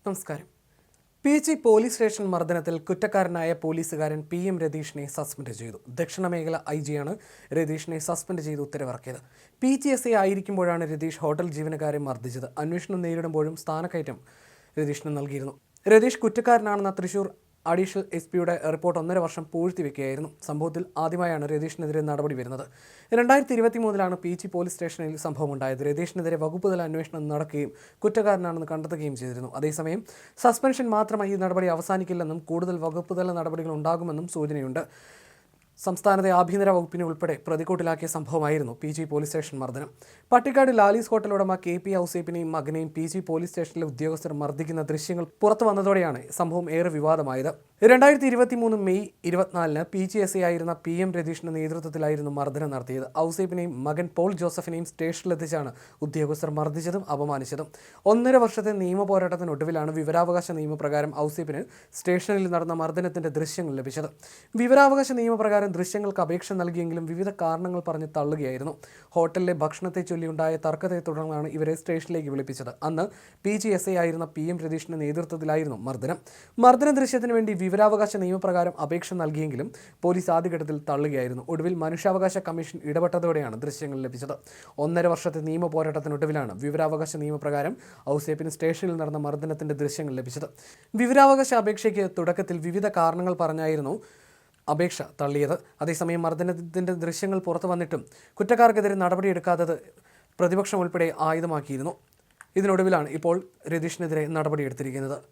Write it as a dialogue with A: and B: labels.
A: നമസ്കാരം. PG police station മർദ്ദനത്തിൽ കുറ്റക്കാരനായ പോലീസുകാരൻ PM രതീഷിനെ suspend ചെയ്തു. ദക്ഷിണ മേഖല IG-യാണ് രതീഷിനെ സസ്പെൻഡ് ചെയ്ത് ഉത്തരവിറക്കിയത്. PGSA ആയിരിക്കുമ്പോഴാണ് രതീഷ് ഹോട്ടൽ ജീവനക്കാരെ മർദ്ദിച്ചത്. അന്വേഷണം നേരിടുമ്പോഴും സ്ഥാനക്കയറ്റം രതീഷിന് നൽകിയിരുന്നു. രതീഷ് കുറ്റക്കാരനാണെന്ന തൃശൂർ അഡീഷണൽ SP-യുടെ റിപ്പോർട്ട് 1.5 വർഷം പൂഴ്ത്തിവെക്കുകയായിരുന്നു. സംഭവത്തിൽ ആദ്യമായാണ് രതീഷിനെതിരെ നടപടി വരുന്നത്. 2023-ലാണ് PG പോലീസ് സ്റ്റേഷനിൽ സംഭവമുണ്ടായത്. രതീഷിനെതിരെ വകുപ്പുതല അന്വേഷണം നടക്കുകയും കുറ്റക്കാരനാണെന്ന് കണ്ടെത്തുകയും ചെയ്തിരുന്നു. അതേസമയം സസ്പെൻഷൻ മാത്രമായി ഈ നടപടി അവസാനിക്കില്ലെന്നും കൂടുതൽ വകുപ്പുതല നടപടികൾ ഉണ്ടാകുമെന്നും സൂചനയുണ്ട്. സംസ്ഥാനത്തെ ആഭ്യന്തര വകുപ്പിനെ ഉൾപ്പെടെ പ്രതിക്കൂട്ടിലാക്കിയ സംഭവമായിരുന്നു PG പോലീസ് സ്റ്റേഷൻ മർദ്ദനം. പട്ടിക്കാട് ലാലീസ് ഹോട്ടൽ ഉടമ KP ഔസേപ്പിനെയും മകനെയും PG പോലീസ് സ്റ്റേഷനിലെ ഉദ്യോഗസ്ഥർ മർദ്ദിക്കുന്ന ദൃശ്യങ്ങൾ പുറത്തു വന്നതോടെയാണ് സംഭവം ഏറെ വിവാദമായത്. 2023 മെയ് 24-ന് PGSA ആയിരുന്ന PM രതീഷിന്റെ നേതൃത്വത്തിലായിരുന്നു മർദ്ദനം നടത്തിയത്. ഔസേപ്പിനെയും മകൻ പോൾ ജോസഫിനെയും സ്റ്റേഷനിലെത്തിച്ചാണ് ഉദ്യോഗസ്ഥർ മർദ്ദിച്ചതും അപമാനിച്ചതും. 1.5 വർഷത്തെ നിയമ പോരാട്ടത്തിനൊടുവിലാണ് വിവരാവകാശ നിയമപ്രകാരം ഔസേപ്പിന് സ്റ്റേഷനിൽ നടന്ന മർദ്ദനത്തിന്റെ ദൃശ്യങ്ങൾ ലഭിച്ചത്. വിവരാവകാശ നിയമപ്രകാരം ദൃശ്യങ്ങൾക്ക് അപേക്ഷ നൽകിയെങ്കിലും വിവിധ കാരണങ്ങൾ പറഞ്ഞ് തള്ളുകയായിരുന്നു. ഹോട്ടലിലെ ഭക്ഷണത്തെ ചൊല്ലിയുണ്ടായ തർക്കത്തെ തുടർന്നാണ് ഇവരെ സ്റ്റേഷനിലേക്ക് വിളിപ്പിച്ചത്. അന്ന് PGSA ആയിരുന്ന PM രതീഷിന്റെ നേതൃത്വത്തിലായിരുന്നു മർദ്ദനം. മർദ്ദന ദൃശ്യത്തിന് വേണ്ടി വിവരാവകാശ നിയമപ്രകാരം അപേക്ഷ നൽകിയെങ്കിലും പോലീസ് ആദ്യഘട്ടത്തിൽ തള്ളുകയായിരുന്നു. ഒടുവിൽ മനുഷ്യാവകാശ കമ്മീഷൻ ഇടപെട്ടതോടെയാണ് ദൃശ്യങ്ങൾ ലഭിച്ചത്. 1.5 വർഷത്തെ നിയമ പോരാട്ടത്തിനൊടുവിലാണ് വിവരാവകാശ നിയമപ്രകാരം ഔസേപ്പിന് സ്റ്റേഷനിൽ നടന്ന മർദ്ദനത്തിന്റെ ദൃശ്യങ്ങൾ ലഭിച്ചത്. വിവരാവകാശ അപേക്ഷയ്ക്ക് തുടക്കത്തിൽ വിവിധ കാരണങ്ങൾ പറഞ്ഞായിരുന്നു അപേക്ഷ തള്ളിയത്. അതേസമയം മർദ്ദനത്തിന്റെ ദൃശ്യങ്ങൾ പുറത്തു വന്നിട്ടും കുറ്റക്കാർക്കെതിരെ നടപടിയെടുക്കാത്തത് പ്രതിപക്ഷം ഉൾപ്പെടെ ആയുധമാക്കിയിരുന്നു. ഇതിനൊടുവിലാണ് ഇപ്പോൾ രതീഷിനെതിരെ നടപടിയെടുത്തിരിക്കുന്നത്.